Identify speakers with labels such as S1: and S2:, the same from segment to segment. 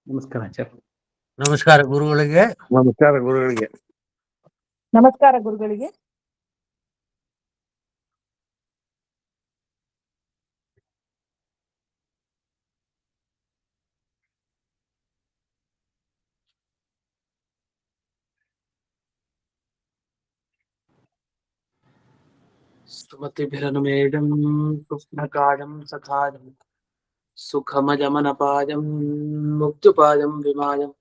S1: ನಮಸ್ಕಾರ ಆಚಾರ್ಯ.
S2: ನಮಸ್ಕಾರ ಗುರುಗಳಿಗೆ.
S1: ನಮಸ್ಕಾರ ಗುರುಗಳಿಗೆ.
S3: ನಮಸ್ಕಾರ ಗುರುಗಳಿಗೆ.
S4: ಸ್ತುಮತಿಭಿರನುಮೇಢಂ ಕೃಷ್ಣಕಾಢಂ ಸಖಾಢಂ ಸುಖಮಜಮನಪಾಯಂ ಮುಕ್ತುಪಾಯಂ ವಿಮಾಯಂ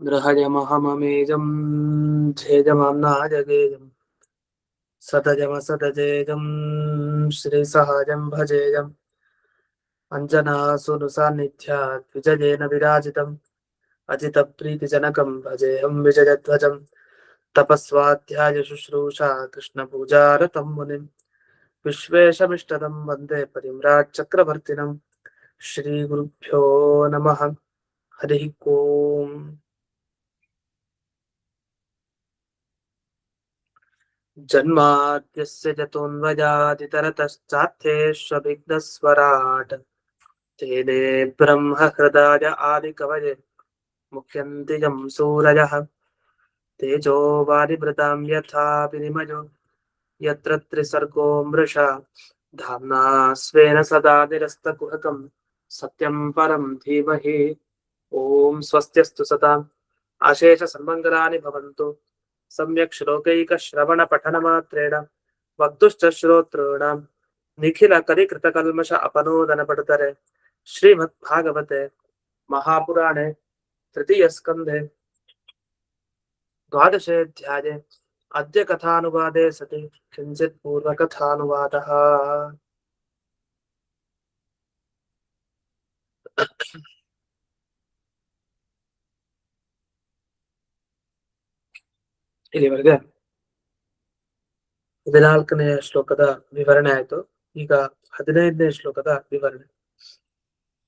S4: ಗೃಹಜಮಹಮಮೇಜಂ ಛೇದಮಾಮ್ನಾಜಗೇಯಂ ಸತಜಮಸತಜೇಜಂ ಶ್ರೀಸಹಜಂ ಭಜೇಯಂ ಅಂಜನಾಸುನು ಸಾನ್ನಿಧ್ಯಾತ್ ವಿಜಯೇನ ವಿರಾಜಿತಂ ಅಜಿತಪ್ರೀತಿಜನಕಂ ಭಜೇಹಂ ವಿಜಯಧ್ವಜಂ ತಪಸ್ವಾಧ್ಯಾಯ ಶುಶ್ರೂಷಾ ಕೃಷ್ಣ ಪೂಜಾರತಂ ಮುನಿಂ ವಿಶ್ವೇಶಮಿಷ್ಟದಂ ವಂದೇ ಪರಿಮ್ರಾಟ್ ಚಕ್ರವರ್ತಿನಂ. ಶ್ರೀ ಗುರುಭ್ಯೋ ನಮಃ. ಹರಿ ಓಂ. ಜನ್ಮಾದ್ಯಸ್ಯ ಜತೋನ್ವಯಾದಿತರತಶ್ಚಾರ್ಥೇಷ್ವವಿಘ್ನಸ್ವರಾಟ್ ತೇನೇ ಬ್ರಹ್ಮ ಹೃದಯ ಆದಿಕವಯೇ ಮುಖ್ಯಂತಿ ಯಂ ಸೂರಯಃ ತೇಜೋ ವಾರಿಮೃತಾಂ ಯಥಾ ವಿನಿಮಯೋ ಯತ್ರ ತ್ರಿಸರ್ಗೋ ಮೃಷಾ ಧಾಮ್ನಾ ಸ್ವೇನ ಸದಾ ನಿರಸ್ತಕುಹಕಂ ಸತ್ಯಂ ಪರಂ ಧೀಮಹಿ. ಓಂ ಸ್ವಸ್ತ್ಯಸ್ತು ಸದಾ ಅಶೇಷ ಸನ್ಮಂಗಲಾನಿ ಭವಂತು. ಸಮ್ಯಕ್ ಶ್ಲೋಕೈಕ ಶ್ರವಣ ಪಠನ ಮಾತ್ರೇಣ ವಕ್ತುಶ್ಚ ಶ್ರೋತॄಣಾಂ ನಿಖಿಲ ಕಲಿಕೃತ ಕಲ್ಮಷ ಅಪನೋದನ ಪಡುತ್ತಾರೆ. ಶ್ರೀಮದ್ ಭಾಗವತೆ ಮಹಾಪುರಾಣೆ ತೃತೀಯ ಸ್ಕಂಧೆ ದ್ವಾದಶೇऽಧ್ಯಾये ಅದ್ಯ ಕಥಾನುವಾದೆ ಸತಿ ಕಿಂಚಿತ್ ಪೂರ್ವಕಥಾನುವಾದಃ. ಇಲ್ಲಿವರೆಗೆ 14ನೇ ಶ್ಲೋಕದ ವಿವರಣೆ ಆಯ್ತು. ಈಗ 15ನೇ ಶ್ಲೋಕದ ವಿವರಣೆ.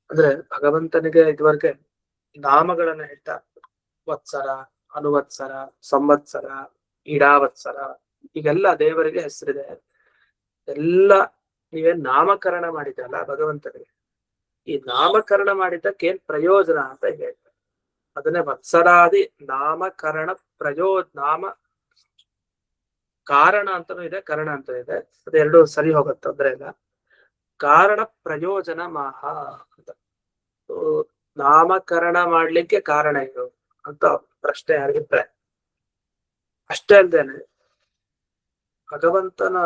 S4: ಅಂದ್ರೆ ಭಗವಂತನಿಗೆ ಇದುವರೆಗೆ ನಾಮಗಳನ್ನ ಹೇಳ್ತಾ ವತ್ಸರ, ಅನುವತ್ಸರ, ಸಂವತ್ಸರ, ಇಡಾವತ್ಸರ, ಈಗೆಲ್ಲ ದೇವರಿಗೆ ಹೆಸರಿದೆ. ಎಲ್ಲ ನೀವೇನ್ ನಾಮಕರಣ ಮಾಡಿದ್ರಲ್ಲ ಭಗವಂತನಿಗೆ, ಈ ನಾಮಕರಣ ಮಾಡಿದ್ದಕ್ಕೇನ್ ಪ್ರಯೋಜನ ಅಂತ ಹೇಳ್ತಾರೆ. ಅದನ್ನೇ ವತ್ಸರಾದಿ ನಾಮಕರಣ ನಾಮ ಕಾರಣ ಅಂತಾನೂ ಇದೆ, ಕರಣ ಅಂತ ಇದೆ. ಅದೆರಡು ಸರಿ ಹೋಗುತ್ತೆ, ತೊಂದ್ರೆ ಇಲ್ಲ. ಕಾರಣ ಪ್ರಯೋಜನ ಮಹಾ ಅಂತ. ನಾಮಕರಣ ಮಾಡ್ಲಿಕ್ಕೆ ಕಾರಣ ಇದು ಅಂತ ಪ್ರಶ್ನೆ ಆಗಿದ್ರೆ, ಅಷ್ಟೇ ಅಲ್ದೇನೆ ಭಗವಂತನ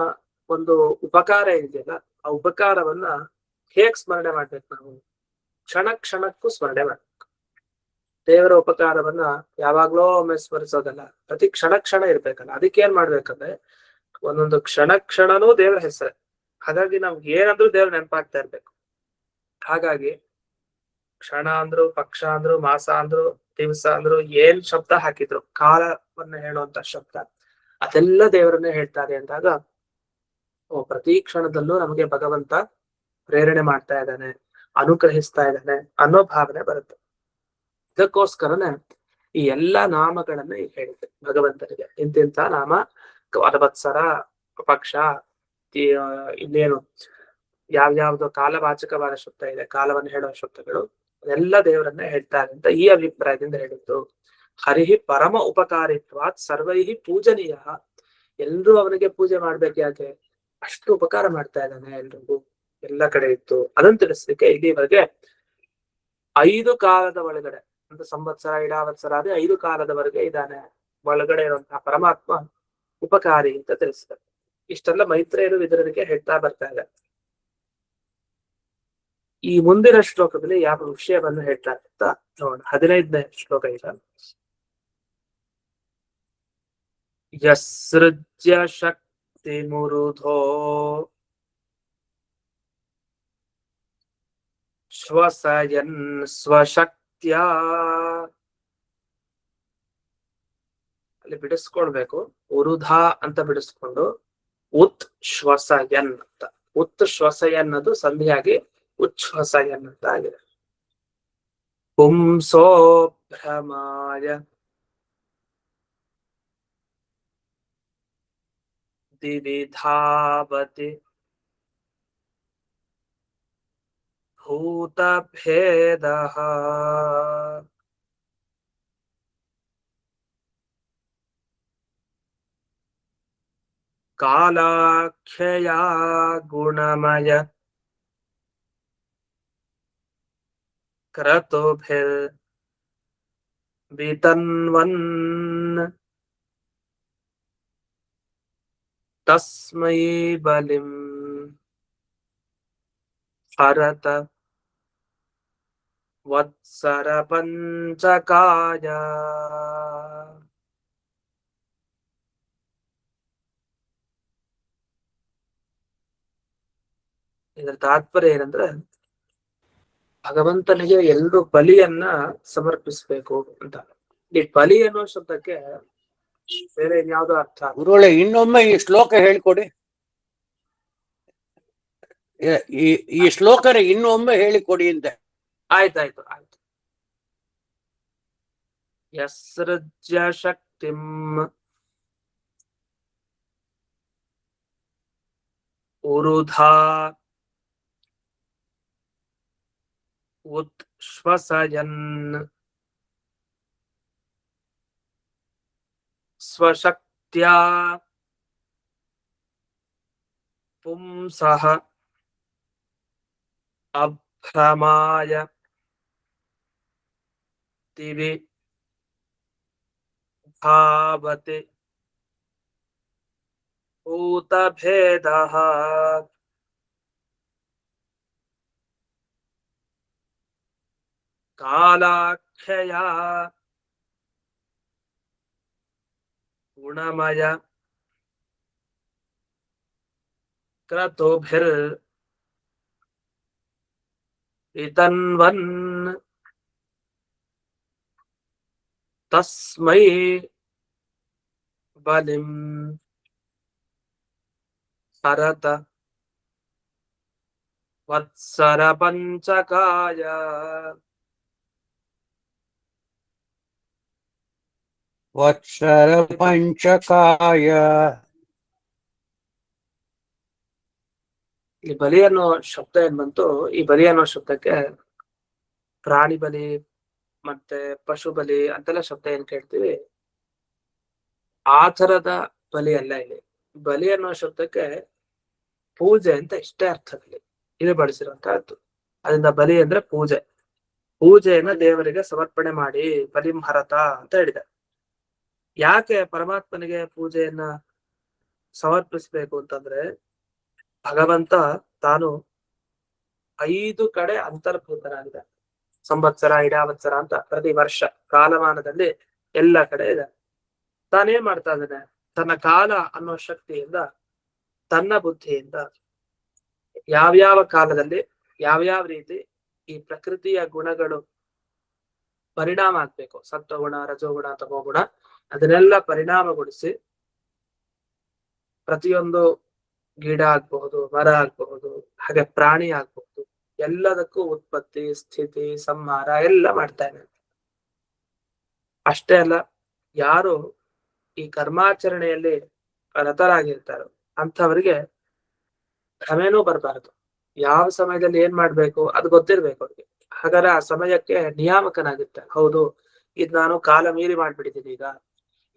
S4: ಒಂದು ಉಪಕಾರ ಇದೆಯಲ್ಲ, ಆ ಉಪಕಾರವನ್ನ ಹೇಗ್ ಸ್ಮರಣೆ ಮಾಡ್ಬೇಕು ನಾವು? ಕ್ಷಣ ಕ್ಷಣಕ್ಕೂ ಸ್ಮರಣೆ ಮಾಡ್ಬೇಕು. ದೇವರ ಉಪಕಾರವನ್ನ ಯಾವಾಗ್ಲೋ ಒಮ್ಮೆ ಸ್ಮರಿಸೋದಲ್ಲ, ಪ್ರತಿ ಕ್ಷಣ ಕ್ಷಣ ಇರ್ಬೇಕಲ್ಲ. ಅದಕ್ಕೆ ಏನ್ ಮಾಡ್ಬೇಕಂದ್ರೆ ಒಂದೊಂದು ಕ್ಷಣ ಕ್ಷಣನೂ ದೇವರ ಹೆಸರೇ. ಹಾಗಾಗಿ ನಮ್ಗೆ ಏನಂದ್ರೂ ದೇವ್ರ ನೆನಪಾಗ್ತಾ ಇರ್ಬೇಕು. ಹಾಗಾಗಿ ಕ್ಷಣ ಅಂದ್ರು, ಪಕ್ಷ ಅಂದ್ರು, ಮಾಸ ಅಂದ್ರು, ದಿವಸ ಅಂದ್ರು, ಏನ್ ಶಬ್ದ ಹಾಕಿದ್ರು, ಕಾಲವನ್ನ ಹೇಳುವಂತ ಶಬ್ದ ಅದೆಲ್ಲ ದೇವರನ್ನೇ ಹೇಳ್ತಾರೆ ಅಂದಾಗ ಪ್ರತಿ ಕ್ಷಣದಲ್ಲೂ ನಮಗೆ ಭಗವಂತ ಪ್ರೇರಣೆ ಮಾಡ್ತಾ ಇದ್ದಾನೆ, ಅನುಗ್ರಹಿಸ್ತಾ ಇದ್ದಾನೆ ಅನ್ನೋ ಭಾವನೆ ಬರುತ್ತೆ. ಇದಕ್ಕೋಸ್ಕರನೇ ಈ ಎಲ್ಲಾ ನಾಮಗಳನ್ನ ಈಗ ಹೇಳಿದೆ ಭಗವಂತನಿಗೆ. ಇಂತಿಂತ ನಾಮ, ವತ್ಸರ, ಪಕ್ಷ, ಇನ್ನೇನು ಯಾವ್ಯಾವ್ದು ಕಾಲವಾಚಕವಾದ ಶಬ್ದ ಇದೆ, ಕಾಲವನ್ನು ಹೇಳುವ ಶಬ್ದಗಳು, ಎಲ್ಲ ದೇವರನ್ನ ಹೇಳ್ತಾರೆ ಅಂತ ಈ ಅಭಿಪ್ರಾಯದಿಂದ ಹೇಳಿದ್ದು. ಹರಿಹಿ ಪರಮ ಉಪಕಾರಿತ್ವಾತ್ ಸರ್ವೈಹಿ ಪೂಜನೀಯ. ಎಲ್ರೂ ಅವನಿಗೆ ಪೂಜೆ ಮಾಡ್ಬೇಕು. ಯಾಕೆ? ಅಷ್ಟು ಉಪಕಾರ ಮಾಡ್ತಾ ಇದ್ದಾನೆ ಎಲ್ರಿಗೂ, ಎಲ್ಲ ಕಡೆ ಇತ್ತು. ಅದನ್ನು ತಿಳಿಸ್ಲಿಕ್ಕೆ ಇಲ್ಲಿವರೆಗೆ 5 ಕಾಲದ ಒಳಗಡೆ ಅಂತ ಸಂವತ್ಸರ, ಇಡಾವತ್ಸರ ಅದೇ 5 ಕಾಲದವರೆಗೆ ಇದ್ದಾನೆ. ಒಳಗಡೆ ಇರುವಂತಹ ಪರಮಾತ್ಮ ಉಪಕಾರಿ ಅಂತ ತಿಳಿಸ್ತಾರೆ. ಇಷ್ಟೆಲ್ಲ ಮೈತ್ರೇಯರು ವಿದುರರಿಗೆ ಹೇಳ್ತಾ ಬರ್ತಾ ಇದೆ. ಈ ಮುಂದಿನ ಶ್ಲೋಕದಲ್ಲಿ ಯಾವ ವಿಷಯವನ್ನು ಹೇಳ್ತಾರೆ ಅಂತ ನೋಡೋಣ. 15ನೇ ಶ್ಲೋಕ ಈಗ. ಯಸೃಜ್ಯ ಶಕ್ತಿ ಮುರುಧೋ ಶ್ವಸಯನ್ ಸ್ವಶಕ್ತ್ಯ. ಅಲ್ಲಿ ಬಿಡಿಸ್ಕೊಳ್ಬೇಕು, ಉರುಧ ಅಂತ ಬಿಡಿಸ್ಕೊಂಡು ಉತ್ ಶ್ವಸಯನ್ ಅಂತ. ಉತ್ ಶ್ವಸಯನ್ ಅದು ಸಂಧಿಯಾಗಿ ಉಚ್ಛ್ವಸಯನ್ ಅಂತ ಆಗಿದೆ. ಪುಂಸೋ ಭ್ರಮಾಯ ದಿವಿಧಾವತಿ ಭೂತಭೇದಃ ಕಾಲಾಖ್ಯಯ ಗುಣಮಯ ಕ್ರತುಭಿರ್ ವಿತನ್ವನ್ ತಸ್ಮೈ ಬಲಿಂ ಹರತ ವತ್ಸರ ಪಂಚಕಾಯ. ಇದರ ತಾತ್ಪರ್ಯ ಏನಂದ್ರೆ, ಭಗವಂತನಿಗೆ ಎಲ್ಲರೂ ಬಲಿಯನ್ನ ಸಮರ್ಪಿಸ್ಬೇಕು ಅಂತ. ಈ ಬಲಿ ಅನ್ನೋ ಶಬ್ದಕ್ಕೆ ಬೇರೆ ಇನ್ಯಾವುದೋ ಅರ್ಥ.
S2: ಗುರುಗಳೇ, ಇನ್ನೊಮ್ಮೆ ಈ ಶ್ಲೋಕ ಹೇಳ್ಕೊಡಿ. ಈ ಶ್ಲೋಕನ ಇನ್ನೊಮ್ಮೆ ಹೇಳಿಕೊಡಿ ಅಂತ.
S4: ಆಯ್ತಾಯ್ತು. ಯಸ್ಸೃಜ್ಯ ಶಕ್ತಿಂ ಉರುಧಾ ಉತ್ಶ್ವಸಯನ್ ಸ್ವಶಕ್ತ್ಯಾ ಪುಂಸಃ ಅಭ್ರಮಾಯ ದಿವಿ ಭಾವತೆ ಭೂತಭೇದಃ. ಕಾಲಾಖ್ಯಯ ಗುಣಮಯ ಕ್ರತುಭಿರ್ ವಿತನ್ವನ್ ತಸ್ಮೈ ಬಲಿಂ ಹರತ ವತ್ಸರ ಪಂಚಕಾಯ.
S2: ವತ್ಸರ ಪಂಚಕಾಯ.
S4: ಈ ಬಲಿ ಅನ್ನೋ ಶಬ್ದ ಏನ್ ಬಂತು, ಈ ಬಲಿ ಅನ್ನೋ ಶಬ್ದಕ್ಕೆ ಪ್ರಾಣಿ ಬಲಿ ಮತ್ತೆ ಪಶು ಬಲಿ ಅಂತೆಲ್ಲ ಶಬ್ದ ಏನ್ ಕೇಳ್ತೀವಿ, ಆ ತರದ ಬಲಿ ಅಲ್ಲ. ಇಲ್ಲಿ ಬಲಿ ಅನ್ನೋ ಶಬ್ದಕ್ಕೆ ಪೂಜೆ ಅಂತ ಇಷ್ಟೇ ಅರ್ಥದಲ್ಲಿ ಇದು ಬಳಸಿರುವಂತಹದ್ದು. ಅದರಿಂದ ಬಲಿ ಅಂದ್ರೆ ಪೂಜೆ. ಪೂಜೆಯನ್ನ ದೇವರಿಗೆ ಸಮರ್ಪಣೆ ಮಾಡಿ ಬಲಿಂ ಹರತ ಅಂತ ಹೇಳಿದೆ. ಯಾಕೆ ಪರಮಾತ್ಮನಿಗೆ ಪೂಜೆಯನ್ನ ಸಮರ್ಪಿಸ್ಬೇಕು ಅಂತಂದ್ರೆ, ಭಗವಂತ ತಾನು 5 ಕಡೆ ಅಂತರ್ಭೂತನಾಗಿದೆ. ಸಂವತ್ಸರ, ಇಡಾವತ್ಸರ ಅಂತ ಪ್ರತಿ ವರ್ಷ ಕಾಲಮಾನದಲ್ಲಿ ಎಲ್ಲ ಕಡೆ ಇದೆ. ತಾನೇನ್ ಮಾಡ್ತಾ ಇದ್ದಾನೆ, ತನ್ನ ಕಾಲ ಅನ್ನೋ ಶಕ್ತಿಯಿಂದ, ತನ್ನ ಬುದ್ಧಿಯಿಂದ ಯಾವ್ಯಾವ ಕಾಲದಲ್ಲಿ ಯಾವ್ಯಾವ ರೀತಿ ಈ ಪ್ರಕೃತಿಯ ಗುಣಗಳು ಪರಿಣಾಮ ಆಗ್ಬೇಕು, ಸತ್ವಗುಣ, ರಜೋಗುಣ, ತಮೋಗುಣ, ಅದನ್ನೆಲ್ಲ ಪರಿಣಾಮಗೊಳಿಸಿ ಪ್ರತಿಯೊಂದು ಗಿಡ ಆಗ್ಬಹುದು, ಮರ ಆಗ್ಬಹುದು, ಹಾಗೆ ಪ್ರಾಣಿ ಆಗ್ಬಹುದು, ಎಲ್ಲದಕ್ಕೂ ಉತ್ಪತ್ತಿ, ಸ್ಥಿತಿ, ಸಂಹಾರ ಎಲ್ಲ ಮಾಡ್ತಾ ಇದ್ದಾನೆ. ಅಷ್ಟೇ ಅಲ್ಲ, ಯಾರು ಈ ಕರ್ಮಾಚರಣೆಯಲ್ಲಿ ರತರಾಗಿರ್ತಾರೋ ಅಂಥವರಿಗೆ ಭ್ರಮೆನೂ ಬರಬಾರದು. ಯಾವ ಸಮಯದಲ್ಲಿ ಏನ್ ಮಾಡ್ಬೇಕು ಅದು ಗೊತ್ತಿರ್ಬೇಕು ಅವ್ರಿಗೆ. ಹಾಗಾದ್ರೆ ಆ ಸಮಯಕ್ಕೆ ನಿಯಾಮಕನಾಗುತ್ತೆ. ಹೌದು, ಇದ್ ನಾನು ಕಾಲ ಮೀರಿ ಮಾಡ್ಬಿಟ್ಟಿದ್ದೀನಿ, ಈಗ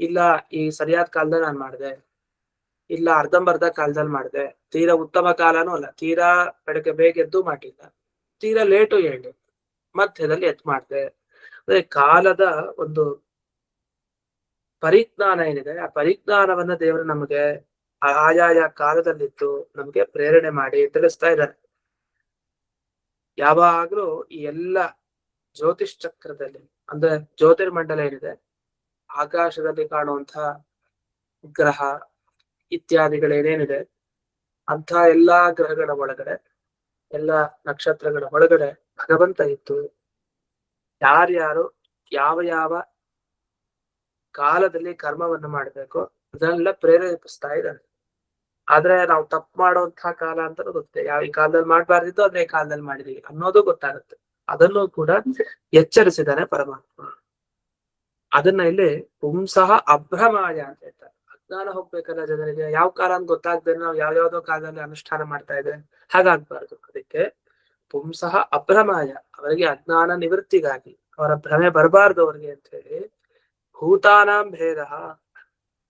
S4: ಇಲ್ಲ ಈ ಸರಿಯಾದ ಕಾಲದಲ್ಲಿ ನಾನು ಮಾಡಿದೆ, ಇಲ್ಲ ಅರ್ಧಂಬರ್ಧ ಕಾಲದಲ್ಲಿ ಮಾಡಿದೆ, ತೀರಾ ಉತ್ತಮ ಕಾಲನೂ ಅಲ್ಲ, ತೀರಾ ಬೆಳಗ್ಗೆ ಬೇಗ ಎದ್ದು ಮಾಡಿಲ್ಲ, ತೀರಾ ಲೇಟು ಹೇಳಿ ಮಧ್ಯದಲ್ಲಿ ಎದ್ದು ಮಾಡಿದೆ. ಅಂದ್ರೆ ಕಾಲದ ಒಂದು ಪರಿಜ್ಞಾನ ಏನಿದೆ, ಆ ಪರಿಜ್ಞಾನವನ್ನ ದೇವರು ನಮಗೆ ಆಯಾಯ ಕಾಲದಲ್ಲಿದ್ದು ನಮ್ಗೆ ಪ್ರೇರಣೆ ಮಾಡಿ ತಿಳಿಸ್ತಾ ಇದ್ದಾರೆ. ಯಾವಾಗ್ಲೂ ಈ ಎಲ್ಲ ಜ್ಯೋತಿಷ್ ಚಕ್ರದಲ್ಲಿ, ಅಂದ್ರೆ ಜ್ಯೋತಿರ್ಮಂಡಲ ಏನಿದೆ, ಆಕಾಶದಲ್ಲಿ ಕಾಣುವಂತಹ ಗ್ರಹ ಇತ್ಯಾದಿಗಳೇನೇನಿದೆ, ಅಂಥ ಎಲ್ಲಾ ಗ್ರಹಗಳ ಒಳಗಡೆ, ಎಲ್ಲ ನಕ್ಷತ್ರಗಳ ಒಳಗಡೆ ಭಗವಂತ ಇತ್ತು. ಯಾರ್ಯಾರು ಯಾವ ಯಾವ ಕಾಲದಲ್ಲಿ ಕರ್ಮವನ್ನು ಮಾಡ್ಬೇಕು ಅದನ್ನೆಲ್ಲ ಪ್ರೇರೇಪಿಸ್ತಾ ಇದ್ದಾನೆ. ಆದ್ರೆ ನಾವು ತಪ್ಪು ಮಾಡುವಂತಹ ಕಾಲ ಅಂತ ಗೊತ್ತೆ, ಯಾವ ಈ ಕಾಲದಲ್ಲಿ ಮಾಡ್ಬಾರ್ದಿತ್ತು ಅದೇ ಕಾಲದಲ್ಲಿ ಮಾಡಿದೀವಿ ಅನ್ನೋದು ಗೊತ್ತಾಗುತ್ತೆ. ಅದನ್ನು ಕೂಡ ಎಚ್ಚರಿಸಿದಾನೆ ಪರಮಾತ್ಮ. ಅದನ್ನ ಇಲ್ಲಿ ಪುಂಸಃ ಅಭ್ರಮಾಯ ಅಂತ ಹೇಳ್ತಾರೆ. ಅಜ್ಞಾನ ಹೋಗ್ಬೇಕಲ್ಲ ಜನರಿಗೆ, ಯಾವ ಕಾಲ ಅಂತ ಗೊತ್ತಾಗ್ದೇ ನಾವು ಯಾವ್ಯಾವ್ದೋ ಕಾಲದಲ್ಲಿ ಅನುಷ್ಠಾನ ಮಾಡ್ತಾ ಇದ್ರೆ ಹಾಗಾಗ್ಬಾರ್ದು. ಅದಕ್ಕೆ ಪುಂಸಃ ಅಭ್ರಮಾಯ, ಅವರಿಗೆ ಅಜ್ಞಾನ ನಿವೃತ್ತಿಗಾಗಿ, ಅವರ ಭ್ರಮೆ ಬರಬಾರ್ದು ಅವ್ರಿಗೆ ಅಂತ ಹೇಳಿ ಭೂತಾನಾಂ ಭೇದ,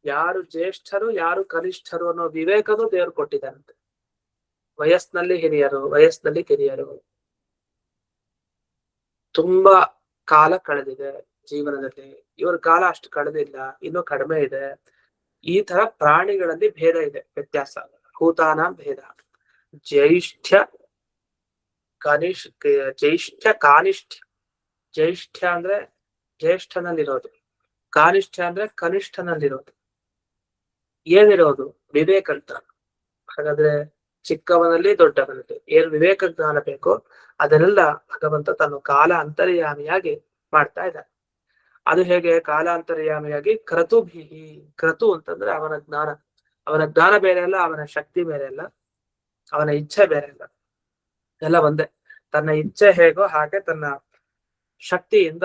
S4: ಯಾರು ಜ್ಯೇಷ್ಠರು ಯಾರು ಕನಿಷ್ಠರು ಅನ್ನೋ ವಿವೇಕನೂ ದೇವರು ಕೊಟ್ಟಿದ್ದಾರಂತೆ. ವಯಸ್ಸಿನಲ್ಲಿ ಹಿರಿಯರು, ವಯಸ್ಸಿನಲ್ಲಿ ಕಿರಿಯರು. ತುಂಬಾ ಕಾಲ ಕಳೆದಿದೆ ಜೀವನದಲ್ಲಿ, ಇವ್ರ ಕಾಲ ಅಷ್ಟು ಕಳೆದಿಲ್ಲ, ಇನ್ನೂ ಕಡಿಮೆ ಇದೆ. ಈ ತರ ಪ್ರಾಣಿಗಳಲ್ಲಿ ಭೇದ ಇದೆ, ವ್ಯತ್ಯಾಸ. ಭೂತಾನ ಭೇದ. ಜ್ಯೇಷ್ಠ ಕಾನಿಷ್ಠ. ಜ್ಯೇಷ್ಠ ಅಂದ್ರೆ ಜ್ಯೇಷ್ಠನಲ್ಲಿರೋದು, ಕಾನಿಷ್ಠ ಅಂದ್ರೆ ಕನಿಷ್ಠನಲ್ಲಿರೋದು. ಏನಿರೋದು? ವಿವೇಕ ಅಂತ. ಹಾಗಾದ್ರೆ ಚಿಕ್ಕವನಲ್ಲಿ ದೊಡ್ಡವನಲ್ಲಿ ಏನ್ ವಿವೇಕ ಜ್ಞಾನ ಬೇಕೋ ಅದನ್ನೆಲ್ಲ ಭಗವಂತ ತನ್ನ ಕಾಲ ಅಂತರ್ಯಾಮಿಯಾಗಿ ಮಾಡ್ತಾ ಇದ್ದಾನೆ. ಅದು ಹೇಗೆ ಕಾಲ ಅಂತರ್ಯಾಮಿಯಾಗಿ? ಕ್ರತುಭಿಹಿ. ಕ್ರತು ಅಂತಂದ್ರೆ ಅವನ ಜ್ಞಾನ. ಅವನ ಜ್ಞಾನ ಬೇರೆ ಅಲ್ಲ, ಅವನ ಶಕ್ತಿ ಬೇರೆ ಅಲ್ಲ, ಅವನ ಇಚ್ಛೆ ಬೇರೆ ಅಲ್ಲ, ಎಲ್ಲ ಒಂದೇ. ತನ್ನ ಇಚ್ಛೆ ಹೇಗೋ ಹಾಗೆ ತನ್ನ ಶಕ್ತಿಯಿಂದ,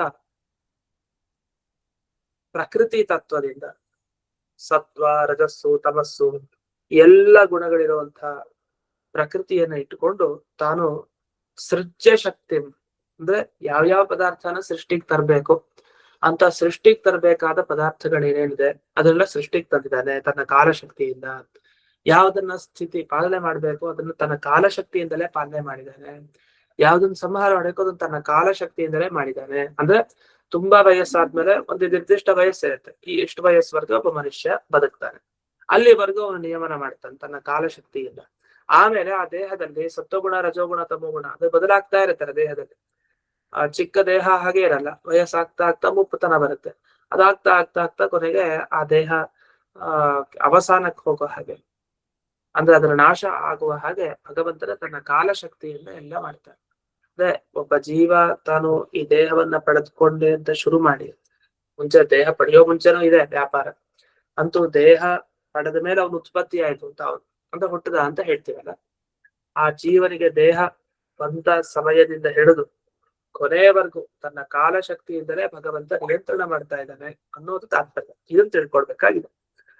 S4: ಪ್ರಕೃತಿ ತತ್ವದಿಂದ, ಸತ್ವ ರಜಸ್ಸು ತಮಸ್ಸು ಎಲ್ಲ ಗುಣಗಳಿರುವಂತಹ ಪ್ರಕೃತಿಯನ್ನ ಇಟ್ಟುಕೊಂಡು ತಾನು ಸೃಜ್ಯ ಶಕ್ತಿ ಅಂದ್ರೆ ಯಾವ್ಯಾವ ಪದಾರ್ಥನ ಸೃಷ್ಟಿಗೆ ತರಬೇಕು ಅಂತ ಸೃಷ್ಟಿಗೆ ತರಬೇಕಾದ ಪದಾರ್ಥಗಳೇನೇನಿದೆ ಅದೆಲ್ಲ ಸೃಷ್ಟಿಗೆ ತಂದಿದ್ದಾನೆ ತನ್ನ ಕಾಲಶಕ್ತಿಯಿಂದ. ಯಾವ್ದನ್ನ ಸ್ಥಿತಿ ಪಾಲನೆ ಮಾಡ್ಬೇಕು ಅದನ್ನ ತನ್ನ ಕಾಲಶಕ್ತಿಯಿಂದಲೇ ಪಾಲನೆ ಮಾಡಿದ್ದಾನೆ. ಯಾವ್ದನ್ನ ಸಂಹಾರ ಮಾಡಬೇಕು ಅದನ್ನ ತನ್ನ ಕಾಲಶಕ್ತಿಯಿಂದಲೇ ಮಾಡಿದ್ದಾನೆ. ಅಂದ್ರೆ ತುಂಬಾ ವಯಸ್ಸಾದ್ಮೇಲೆ ಒಂದು ನಿರ್ದಿಷ್ಟ ವಯಸ್ಸಿರುತ್ತೆ. ಈ ಎಷ್ಟು ವಯಸ್ಸುವರೆಗೂ ಒಬ್ಬ ಮನುಷ್ಯ ಬದುಕ್ತಾನೆ, ಅಲ್ಲಿವರೆಗೂ ಅವನು ನಿಯಮನ ಮಾಡ್ತಾನೆ ತನ್ನ ಕಾಲಶಕ್ತಿಯಿಂದ. ಆಮೇಲೆ ಆ ದೇಹದಲ್ಲಿ ಸತ್ವಗುಣ ರಜೋಗುಣ ತಮೋಗುಣ ಅದು ಬದಲಾಗ್ತಾ ಇರ್ತಾರೆ ದೇಹದಲ್ಲಿ. ಆ ಚಿಕ್ಕ ದೇಹ ಹಾಗೆ ಇರಲ್ಲ, ವಯಸ್ಸಾಗ್ತಾ ಆಗ್ತಾ ಮುಪ್ಪುತನ ಬರುತ್ತೆ. ಅದಾಗ್ತಾ ಆಗ್ತಾ ಆಗ್ತಾ ಕೊನೆಗೆ ಆ ದೇಹ ಅವಸಾನಕ್ಕೆ ಹೋಗೋ ಹಾಗೆ, ಅಂದ್ರೆ ಅದರ ನಾಶ ಆಗುವ ಹಾಗೆ ಭಗವಂತನ ತನ್ನ ಕಾಲಶಕ್ತಿಯಿಂದ ಎಲ್ಲ ಮಾಡ್ತಾನೆ. ಅಂದ್ರೆ ಒಬ್ಬ ಜೀವ ತಾನು ಈ ದೇಹವನ್ನ ಪಡೆದುಕೊಂಡೆ ಅಂತ ಶುರು ಮಾಡಿ, ಮುಂಚೆ ದೇಹ ಪಡೆಯೋ ಮುಂಚೆನೂ ಇದೆ ವ್ಯಾಪಾರ, ಅಂತೂ ದೇಹ ಪಡೆದ ಮೇಲೆ ಅವನು ಉತ್ಪತ್ತಿ ಆಯ್ತು ಅಂತ ಹುಟ್ಟದ ಅಂತ ಹೇಳ್ತೀವಲ್ಲ, ಆ ಜೀವನಿಗೆ ದೇಹ ಬಂದ ಸಮಯದಿಂದ ಹಿಡಿದು ಕೊನೆಯವರೆಗೂ ತನ್ನ ಕಾಲಶಕ್ತಿಯಿಂದಲೇ ಭಗವಂತ ನಿಯಂತ್ರಣ ಮಾಡ್ತಾ ಇದ್ದಾನೆ ಅನ್ನೋದು ತಾತ್ಪರ್ಯ. ಇದನ್ನು ತಿಳ್ಕೊಳ್ಬೇಕಾಗಿದೆ.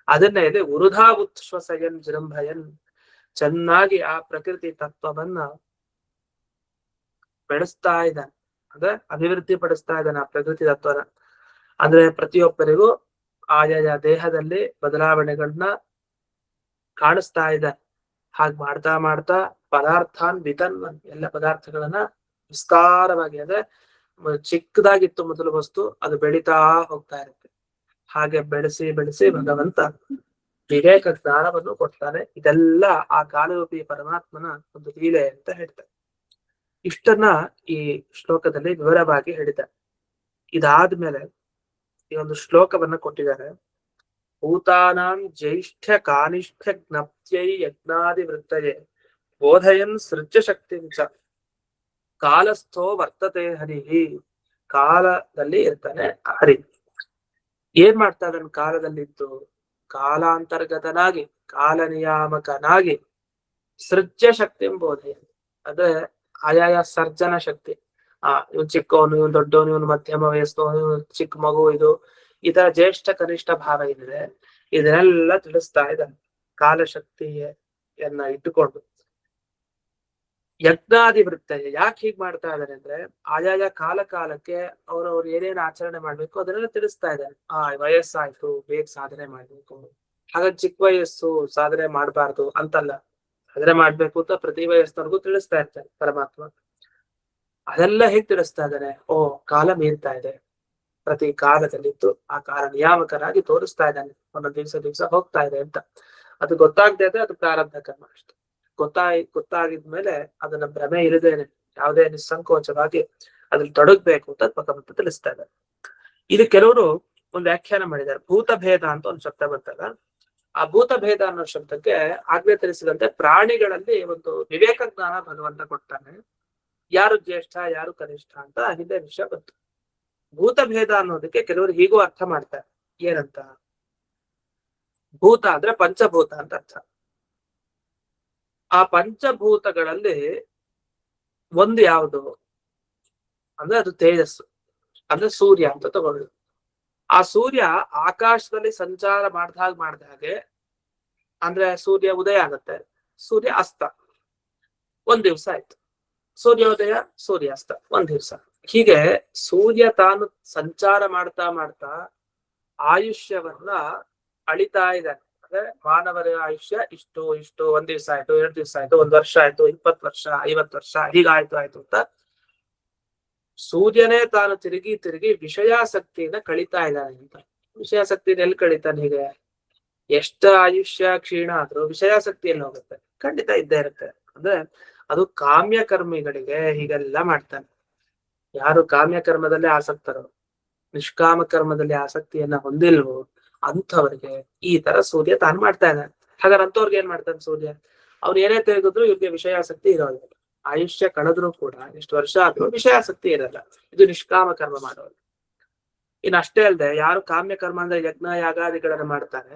S4: ಅದನ್ನೇ ಇದೆ ಉರುಧಾ ಉಚ್ಛ್ವಸಯನ್ ಜೃಂಭಯನ್. ಚೆನ್ನಾಗಿ ಆ ಪ್ರಕೃತಿ ತತ್ವವನ್ನ ಬೆಳೆಸ್ತಾ ಇದ್ದಾನೆ, ಅಂದ್ರೆ ಅಭಿವೃದ್ಧಿ ಪಡಿಸ್ತಾ ಇದ್ದಾನೆ ಆ ಪ್ರಕೃತಿ ತತ್ವನ. ಅಂದ್ರೆ ಪ್ರತಿಯೊಬ್ಬರಿಗೂ ಆಯಾಯ ದೇಹದಲ್ಲಿ ಬದಲಾವಣೆಗಳನ್ನ ಕಾಣಿಸ್ತಾ ಇದೆ. ಹಾಗೆ ಮಾಡ್ತಾ ಮಾಡ್ತಾ ಪದಾರ್ಥಾನ್ ವಿತನ್ವನ್, ಎಲ್ಲ ಪದಾರ್ಥಗಳನ್ನ ವಿಸ್ತಾರವಾಗಿ, ಅಂದ್ರೆ ಚಿಕ್ಕದಾಗಿತ್ತು ಮೊದಲು ವಸ್ತು, ಅದು ಬೆಳೀತಾ ಹೋಗ್ತಾ ಇರುತ್ತೆ. ಹಾಗೆ ಬೆಳೆಸಿ ಬೆಳೆಸಿ ಭಗವಂತ ವಿವೇಕ ಜ್ಞಾನವನ್ನು ಕೊಡ್ತಾನೆ. ಇದೆಲ್ಲ ಆ ಕಾಲರೂಪಿ ಪರಮಾತ್ಮನ ಒಂದು ಲೀಲೆ ಅಂತ ಹೇಳ್ತಾರೆ. ಇಷ್ಟನ್ನ ಈ ಶ್ಲೋಕದಲ್ಲಿ ವಿವರವಾಗಿ ಹೇಳಿದ್ದಾರೆ. ಇದಾದ್ಮೇಲೆ ಈ ಒಂದು ಶ್ಲೋಕವನ್ನ ಕೊಟ್ಟಿದ್ದಾರೆ. ಭೂತಾನಾಂ ಜ್ಯೇಷ್ಠ ಕಾನಿಷ್ಠ ಜ್ಞಪ್ತ್ಯೈ ಯಜ್ಞಾದಿ ವೃತ್ತಯೇ ಬೋಧಯನ್ ಸೃಜ್ಯ ಶಕ್ತಿಂಚ ಕಾಲಸ್ಥೋ ವರ್ತತೆ ಹರಿಹಿ. ಕಾಲದಲ್ಲಿ ಇರ್ತಾನೆ ಹರಿ. ಏನ್ ಮಾಡ್ತಾ ಇದ್ದಾನೆ ಕಾಲದಲ್ಲಿದ್ದು? ಕಾಲಾಂತರ್ಗತನಾಗಿ ಕಾಲ ನಿಯಾಮಕನಾಗಿ ಸೃಜ್ಯ ಶಕ್ತಿ ಬೋಧೆ, ಅಂದ್ರೆ ಆಯಾಯ ಸರ್ಜನ ಶಕ್ತಿ. ಇವನು ಚಿಕ್ಕವನು, ಇವನು ದೊಡ್ಡವನು, ಇವನು ಮಧ್ಯಮ ವಯಸ್ಸು, ಚಿಕ್ಕ ಮಗು, ಇದು ಈ ತರ ಜ್ಯೇಷ್ಠ ಕನಿಷ್ಠ ಭಾವ ಏನಿದೆ ಇದನ್ನೆಲ್ಲ ತಿಳಿಸ್ತಾ ಇದ್ದಾನೆ ಕಾಲಶಕ್ತಿಯನ್ನ ಇಟ್ಟುಕೊಂಡು. ಯಜ್ಞಾದಿ ವೃತ್ತ ಯಾಕೆ ಹೀಗ್ ಮಾಡ್ತಾ ಇದ್ದಾರೆ ಅಂದ್ರೆ ಆಯಾಯ ಕಾಲ ಕಾಲಕ್ಕೆ ಅವ್ರವ್ರು ಏನೇನು ಆಚರಣೆ ಮಾಡ್ಬೇಕು ಅದನ್ನೆಲ್ಲ ತಿಳಿಸ್ತಾ ಇದ್ದಾರೆ. ವಯಸ್ಸಾಯ್ತು ಬೇಗ ಸಾಧನೆ ಮಾಡ್ಬೇಕು, ಹಾಗಾಗಿ ಚಿಕ್ಕ ವಯಸ್ಸು ಸಾಧನೆ ಮಾಡ್ಬಾರ್ದು ಅಂತಲ್ಲ, ಸಾಧನೆ ಮಾಡ್ಬೇಕು ಅಂತ ಪ್ರತಿ ವಯಸ್ಸಿನವರೆಗೂ ತಿಳಿಸ್ತಾ ಇರ್ತಾರೆ ಪರಮಾತ್ಮ. ಅದೆಲ್ಲ ಹೇಗ್ ತಿಳಿಸ್ತಾ ಇದ್ದಾರೆ? ಕಾಲ ಮೀರ್ತಾ ಇದೆ, ಪ್ರತಿ ಕಾಲದಲ್ಲಿದ್ದು ಆ ಕಾಲ ನಿಯಾಮಕನಾಗಿ ತೋರಿಸ್ತಾ ಇದ್ದಾನೆ, ಒಂದೊಂದು ದಿವಸ ಹೋಗ್ತಾ ಇದೆ ಅಂತ. ಅದು ಗೊತ್ತಾಗದೆ ಇದ್ರೆ ಅದು ಪ್ರಾರಬ್ಧ ಕರ್ಮ ಅಷ್ಟೆ. ಗೊತ್ತಾಗಿದ್ಮೇಲೆ ಅದನ್ನ ಭ್ರಮೆ ಇರದೇನೆ ಯಾವುದೇ ನಿಸ್ಸಂಕೋಚವಾಗಿ ಅದ್ರಲ್ಲಿ ತೊಡಗ್ಬೇಕು ಅಂತ ಭಗವಂತ ತಿಳಿಸ್ತಾ ಇದ್ದಾರೆ. ಇದು ಕೆಲವರು ಒಂದು ವ್ಯಾಖ್ಯಾನ ಮಾಡಿದ್ದಾರೆ. ಭೂತಭೇದ ಅಂತ ಒಂದು ಶಬ್ದ ಬಂತಲ್ಲ, ಆ ಭೂತಭೇದ ಅನ್ನೋ ಶಬ್ದಕ್ಕೆ ಆಗ್ಲೇ ತಿಳಿಸಿದಂತೆ ಪ್ರಾಣಿಗಳಲ್ಲಿ ಒಂದು ವಿವೇಕ ಜ್ಞಾನ ಭಗವಂತ ಕೊಡ್ತಾನೆ. ಯಾರು ಜ್ಯೇಷ್ಠ ಯಾರು ಕನಿಷ್ಠ ಅಂತ ಹಿಂದೆ ವಿಷಯ ಬಂತು. ಭೂತಭೇದ ಅನ್ನೋದಕ್ಕೆ ಕೆಲವರು ಹೀಗೂ ಅರ್ಥ ಮಾಡ್ತಾರೆ. ಏನಂತ? ಭೂತ ಅಂದ್ರೆ ಪಂಚಭೂತ ಅಂತ ಅರ್ಥ. ಆ ಪಂಚಭೂತಗಳಲ್ಲಿ ಒಂದು ಯಾವುದು ಅಂದ್ರೆ ಅದು ತೇಜಸ್ಸು, ಅಂದ್ರೆ ಸೂರ್ಯ ಅಂತ ತಗೊಳ್ಳಿ. ಆ ಸೂರ್ಯ ಆಕಾಶದಲ್ಲಿ ಸಂಚಾರ ಮಾಡ್ದ ಹಾಗೆ, ಅಂದ್ರೆ ಸೂರ್ಯ ಉದಯ ಆಗತ್ತೆ, ಸೂರ್ಯ ಅಸ್ತ, ಒಂದ್ ದಿವ್ಸ ಆಯ್ತು. ಸೂರ್ಯೋದಯ ಸೂರ್ಯಾಸ್ತ ಒಂದ್ ದಿವ್ಸ. ಹೀಗೆ ಸೂರ್ಯ ತಾನು ಸಂಚಾರ ಮಾಡ್ತಾ ಆಯುಷ್ಯವನ್ನ ಅಳಿತಾ ಇದ್ದಾನೆ. ಅಂದ್ರೆ ಮಾನವರ ಆಯುಷ್ಯ ಇಷ್ಟು ಇಷ್ಟು, 1 ದಿವಸ ಆಯ್ತು, 2 ದಿವಸ ಆಯ್ತು, 1 ವರ್ಷ ಆಯ್ತು, 20 ವರ್ಷ, 50 ವರ್ಷ, ಹೀಗಾಯ್ತು ಆಯ್ತು ಅಂತ ಸೂರ್ಯನೇ ತಾನು ತಿರುಗಿ ತಿರುಗಿ ವಿಷಯಾಸಕ್ತಿಯಿಂದ ಕಳೀತಾ ಇದ್ದಾನೆ ಅಂತ. ವಿಷಯಾಸಕ್ತಿನ ಎಲ್ಲಿ ಕಳೀತಾನೆ? ಹೀಗೆ ಎಷ್ಟ ಆಯುಷ್ಯ ಕ್ಷೀಣ ಆದ್ರೂ ವಿಷಯಾಸಕ್ತಿ ಎಲ್ಲಿ ಹೋಗುತ್ತೆ? ಖಂಡಿತ ಇದ್ದೇ ಇರುತ್ತೆ. ಅಂದ್ರೆ ಅದು ಕಾಮ್ಯ ಕರ್ಮಿಗಳಿಗೆ ಹೀಗೆಲ್ಲ ಮಾಡ್ತಾನೆ. ಯಾರು ಕಾಮ್ಯ ಕರ್ಮದಲ್ಲಿ ಆಸಕ್ತರೋ, ನಿಷ್ಕಾಮ ಕರ್ಮದಲ್ಲಿ ಆಸಕ್ತಿಯನ್ನ ಹೊಂದಿಲ್ವೋ ಅಂಥವ್ರಿಗೆ ಈ ತರ ಸೂರ್ಯ ತಾನು ಮಾಡ್ತಾ ಇದ್ದಾನೆ. ಹಾಗಾದ್ರೆ ಅಂಥವ್ರಿಗೆ ಏನ್ ಮಾಡ್ತಾನೆ ಸೂರ್ಯ? ಅವ್ರು ಏನೇ ತೆಗೆದ್ರು ಇವ್ರಿಗೆ ವಿಷಯಾಸಕ್ತಿ ಇರೋದಿಲ್ಲ. ಆಯುಷ್ಯ ಕಳೆದ್ರು ಕೂಡ ಎಷ್ಟು ವರ್ಷ ಆದ್ರೂ ವಿಷಯಾಸಕ್ತಿ ಇರಲ್ಲ. ಇದು ನಿಷ್ಕಾಮ ಕರ್ಮ ಮಾಡೋರು. ಇನ್ನು ಅಷ್ಟೇ ಅಲ್ಲದೆ ಯಾರು ಕಾಮ್ಯ ಕರ್ಮ ಅಂದ್ರೆ ಯಜ್ಞ ಯಾಗಾದಿಗಳನ್ನ ಮಾಡ್ತಾರೆ,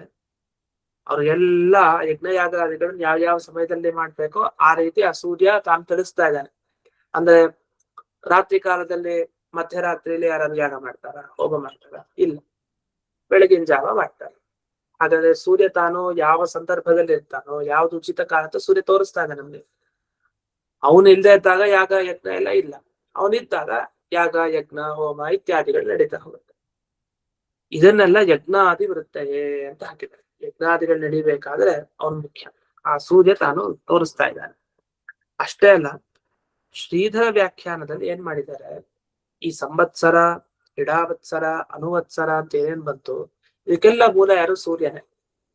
S4: ಅವ್ರು ಎಲ್ಲಾ ಯಜ್ಞ ಯಾಗಾದಿಗಳನ್ನ ಯಾವ ಸಮಯದಲ್ಲಿ ಮಾಡ್ಬೇಕೋ ಆ ರೀತಿ ಆ ಸೂರ್ಯ ತಾನು ತಿಳಿಸ್ತಾ ಇದ್ದಾನೆ. ಅಂದ್ರೆ ರಾತ್ರಿ ಕಾಲದಲ್ಲಿ ಮಧ್ಯರಾತ್ರಿಯಲ್ಲಿ ಯಾರಾದ್ರು ಯಾಗ ಮಾಡ್ತಾರ, ಹೋಮ ಮಾಡ್ತಾರ? ಇಲ್ಲ, ಬೆಳಗಿನ ಜಾವ ಮಾಡ್ತಾರೆ. ಹಾಗಾದ್ರೆ ಸೂರ್ಯ ತಾನು ಯಾವ ಸಂದರ್ಭದಲ್ಲಿ ಇರ್ತಾನೋ, ಯಾವ್ದು ಉಚಿತ ಕಾಲ ಅಂತ ಸೂರ್ಯ ತೋರಿಸ್ತಾ ಇದ್ದಾನೆ ನಮ್ಗೆ. ಅವನು ಇಲ್ದೇ ಇದ್ದಾಗ ಯಾಗ ಯಜ್ಞ ಎಲ್ಲ ಇಲ್ಲ, ಅವನಿದ್ದಾಗ ಯಾಗ ಯಜ್ಞ ಹೋಮ ಇತ್ಯಾದಿಗಳು ನಡೀತಾ ಹೋಗುತ್ತೆ. ಇದನ್ನೆಲ್ಲ ಯಜ್ಞಾದಿ ವೃತ್ತಯೇ ಅಂತ ಹಾಕಿದ್ದಾರೆ. ಯಜ್ಞಾದಿಗಳು ನಡಿಬೇಕಾದ್ರೆ ಅವನು ಮುಖ್ಯ. ಆ ಸೂರ್ಯ ತಾನು ತೋರಿಸ್ತಾ ಇದ್ದಾನೆ. ಅಷ್ಟೇ ಅಲ್ಲ, ಶ್ರೀಧರ ವ್ಯಾಖ್ಯಾನದಲ್ಲಿ ಏನ್ ಮಾಡಿದ್ದಾರೆ, ಈ ಸಂವತ್ಸರ, ಇಡಾವತ್ಸರ, ಅನುವತ್ಸರ ಅಂತ ಏನೇನ್ ಬಂತು, ಇದಕ್ಕೆಲ್ಲ ಮೂಲ ಯಾರು? ಸೂರ್ಯನೇ.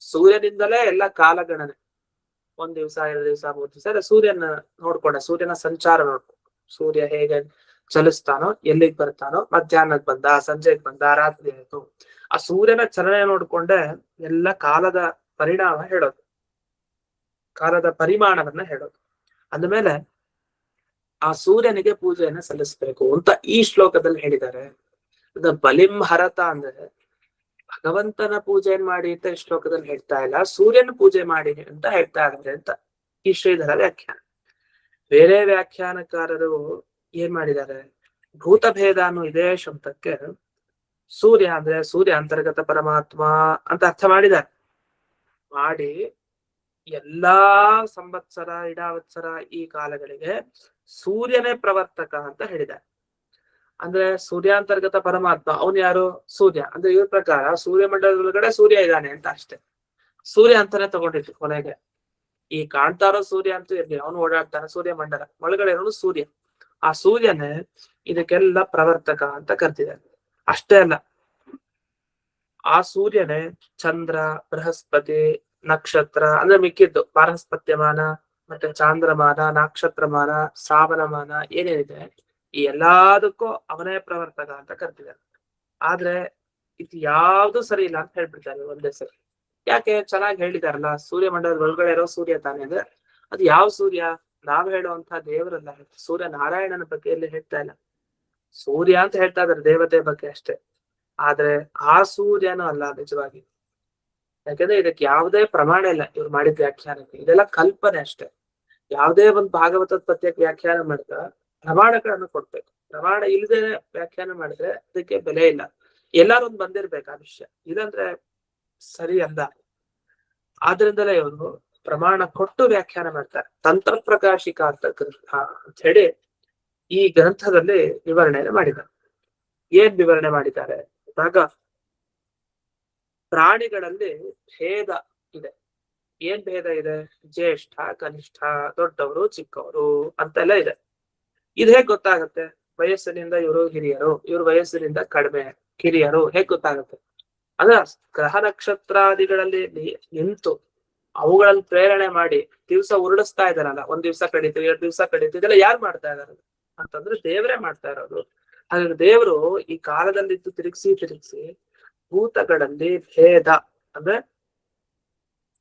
S4: ಸೂರ್ಯನಿಂದಲೇ ಎಲ್ಲ ಕಾಲಗಣನೆ. 1 ದಿವಸ, 2 ದಿವಸ, 3 ದಿವಸ ಸೂರ್ಯನ ನೋಡ್ಕೊಂಡ, ಸೂರ್ಯನ ಸಂಚಾರ ನೋಡ್ಕೊಂಡು, ಸೂರ್ಯ ಹೇಗೆ ಚಲಿಸ್ತಾನೋ, ಎಲ್ಲಿಗೆ ಬರ್ತಾನೋ, ಮಧ್ಯಾಹ್ನಕ್ ಬಂದ, ಸಂಜೆಗೆ ಬಂದ, ರಾತ್ರಿ ಆಯ್ತು, ಆ ಸೂರ್ಯನ ಚಲನೆ ನೋಡ್ಕೊಂಡೆ ಎಲ್ಲ ಕಾಲದ ಪರಿಣಾಮ ಹೇಳೋದು, ಕಾಲದ ಪರಿಮಾಣವನ್ನ ಹೇಳೋದು. ಅಂದ್ಮೇಲೆ ಆ ಸೂರ್ಯನಿಗೆ ಪೂಜೆಯನ್ನ ಸಲ್ಲಿಸ್ಬೇಕು ಅಂತ ಈ ಶ್ಲೋಕದಲ್ಲಿ ಹೇಳಿದ್ದಾರೆ. ಬಲಿಂ ಹರತ ಅಂದ್ರೆ ಭಗವಂತನ ಪೂಜೆ ಮಾಡಿ ಅಂತ ಈ ಶ್ಲೋಕದಲ್ಲಿ ಹೇಳ್ತಾ ಇಲ್ಲ, ಸೂರ್ಯನ ಪೂಜೆ ಮಾಡಿ ಅಂತ ಹೇಳ್ತಾ ಇದ್ದಾರೆ ಅಂತ ಈ ಶ್ರೀಧರ ವ್ಯಾಖ್ಯಾನ. ಬೇರೆ ವ್ಯಾಖ್ಯಾನಕಾರರು ಏನ್ ಮಾಡಿದ್ದಾರೆ, ಭೂತಭೇದ ಅನ್ನೋ ಇದೇ ಶಬ್ದಕ್ಕೆ ಸೂರ್ಯ ಅಂದ್ರೆ ಸೂರ್ಯ ಅಂತರ್ಗತ ಪರಮಾತ್ಮ ಅಂತ ಅರ್ಥ ಮಾಡಿದ್ದಾರೆ. ಮಾಡಿ ಎಲ್ಲಾ ಸಂವತ್ಸರ, ಇಡಾವತ್ಸರ ಈ ಕಾಲಗಳಿಗೆ ಸೂರ್ಯನೇ ಪ್ರವರ್ತಕ ಅಂತ ಹೇಳಿದ್ದಾರೆ. ಅಂದ್ರೆ ಸೂರ್ಯಾಂತರ್ಗತ ಪರಮಾತ್ಮ ಅವನು ಯಾರು? ಸೂರ್ಯ. ಅಂದ್ರೆ ಇವ್ರ ಪ್ರಕಾರ ಸೂರ್ಯಮಂಡಲದ ಒಳಗಡೆ ಸೂರ್ಯ ಇದ್ದಾನೆ ಅಂತ ಅಷ್ಟೇ. ಸೂರ್ಯ ಅಂತಾನೆ ತಗೊಂಡಿತ್ತು ಕೊನೆಗೆ. ಈ ಕಾಣ್ತಾ ಇರೋ ಸೂರ್ಯ ಅಂತೂ ಇರ್ಲಿ, ಅವನು ಓಡಾಡ್ತಾನೆ ಸೂರ್ಯಮಂಡಲ ಒಳಗಡೆ ಇರೋನು ಸೂರ್ಯ. ಆ ಸೂರ್ಯನೇ ಇದಕ್ಕೆಲ್ಲ ಪ್ರವರ್ತಕ ಅಂತ ಕರ್ತಿದ್ದಾರೆ. ಅಷ್ಟೇ ಅಲ್ಲ, ಆ ಸೂರ್ಯನೇ ಚಂದ್ರ, ಬೃಹಸ್ಪತಿ, ನಕ್ಷತ್ರ ಅಂದ್ರೆ ಮಿಕ್ಕಿದ್ದು ಪಾರಸ್ಪತ್ಯಮಾನ, ಮತ್ತೆ ಚಾಂದ್ರಮಾನ, ನಕ್ಷತ್ರಮಾನ, ಶ್ರಾವಣಮಾನ ಏನೇನಿದೆ ಈ ಎಲ್ಲದಕ್ಕೂ ಅವನೇ ಪ್ರವರ್ತಕ ಅಂತ ಕರ್ತಿದ್ದಾರೆ. ಆದ್ರೆ ಇದು ಯಾವ್ದು ಸರಿ ಇಲ್ಲ ಅಂತ ಹೇಳ್ಬಿಡ್ತಾರೆ ಒಂದೇ ಸರಿ. ಯಾಕೆ? ಚೆನ್ನಾಗಿ ಹೇಳಿದಾರಲ್ಲ, ಸೂರ್ಯಮಂಡಲದ ಒಳಗಡೆ ಇರೋ ಸೂರ್ಯ ತಾನೇ. ಅಂದ್ರೆ ಅದು ಯಾವ ಸೂರ್ಯ? ನಾವ್ ಹೇಳುವಂತ ದೇವರಲ್ಲ, ಸೂರ್ಯ ನಾರಾಯಣನ ಬಗ್ಗೆ ಎಲ್ಲಿ ಹೇಳ್ತಾ ಇಲ್ಲ. ಸೂರ್ಯ ಅಂತ ಹೇಳ್ತಾ ಇದಾರೆ ದೇವತೆ ಬಗ್ಗೆ ಅಷ್ಟೇ. ಆದ್ರೆ ಆ ಸೂರ್ಯನೂ ಅಲ್ಲ ನಿಜವಾಗಿ. ಯಾಕಂದ್ರೆ ಇದಕ್ಕೆ ಯಾವುದೇ ಪ್ರಮಾಣ ಇಲ್ಲ ಇವ್ರು ಮಾಡಿದ ವ್ಯಾಖ್ಯಾನಕ್ಕೆ. ಇದೆಲ್ಲ ಕಲ್ಪನೆ ಅಷ್ಟೇ. ಯಾವುದೇ ಒಂದು ಭಾಗವತದ ಪದ್ಯಕ್ಕೆ ವ್ಯಾಖ್ಯಾನ ಮಾಡಿದ ಪ್ರಮಾಣಗಳನ್ನು ಕೊಡ್ಬೇಕು. ಪ್ರಮಾಣ ಇಲ್ಲದೆ ವ್ಯಾಖ್ಯಾನ ಮಾಡಿದ್ರೆ ಅದಕ್ಕೆ ಬೆಲೆ ಇಲ್ಲ. ಎಲ್ಲಾರು ಒಂದು ಬಂದಿರ್ಬೇಕು ಆ ವಿಷಯ, ಇದಂದ್ರೆ ಸರಿ ಅಲ್ಲ. ಆದ್ರಿಂದಲೇ ಇವರು ಪ್ರಮಾಣ ಕೊಟ್ಟು ವ್ಯಾಖ್ಯಾನ ಮಾಡ್ತಾರೆ. ತಂತ್ರ ಪ್ರಕಾಶಿಕ ಅಂತ ಗ್ರಂಥ ಅಂತ ಹೇಳಿ ಈ ಗ್ರಂಥದಲ್ಲಿ ವಿವರಣೆಯನ್ನು ಮಾಡಿದ್ದಾರೆ. ಏನ್ ವಿವರಣೆ ಮಾಡಿದ್ದಾರೆ ಅಂದಾಗ, ಪ್ರಾಣಿಗಳಲ್ಲಿ ಭೇದ ಇದೆ. ಏನ್ ಭೇದ ಇದೆ? ಜ್ಯೇಷ್ಠ, ಕನಿಷ್ಠ, ದೊಡ್ಡವರು, ಚಿಕ್ಕವರು ಅಂತೆಲ್ಲ ಇದೆ. ಇದು ಹೇಗ್ ಗೊತ್ತಾಗುತ್ತೆ? ವಯಸ್ಸಿನಿಂದ ಇವರು ಹಿರಿಯರು, ಇವ್ರ ವಯಸ್ಸಿನಿಂದ ಕಡಿಮೆ ಕಿರಿಯರು ಹೇಗ್ ಗೊತ್ತಾಗುತ್ತೆ? ಅಂದ್ರೆ ಗ್ರಹ ನಕ್ಷತ್ರಾದಿಗಳಲ್ಲಿ ನಿಂತು ಅವುಗಳಲ್ಲಿ ಪ್ರೇರಣೆ ಮಾಡಿ ದಿವಸ ಉರುಳಿಸ್ತಾ ಇದಾರಲ್ಲ, 1 ದಿವಸ ಕಳೀತು, 2 ದಿವಸ ಕಳೀತು, ಇದೆಲ್ಲ ಯಾರು ಮಾಡ್ತಾ ಇದಾರೆ ಅಂತಂದ್ರೆ ದೇವರೇ ಮಾಡ್ತಾ ಇರೋದು. ಹಾಗಾಗಿ ದೇವರು ಈ ಕಾಲದಲ್ಲಿದ್ದು ತಿರುಗಿಸಿ ಭೂತಗಳಲ್ಲಿ ಭೇದ ಅಂದ್ರೆ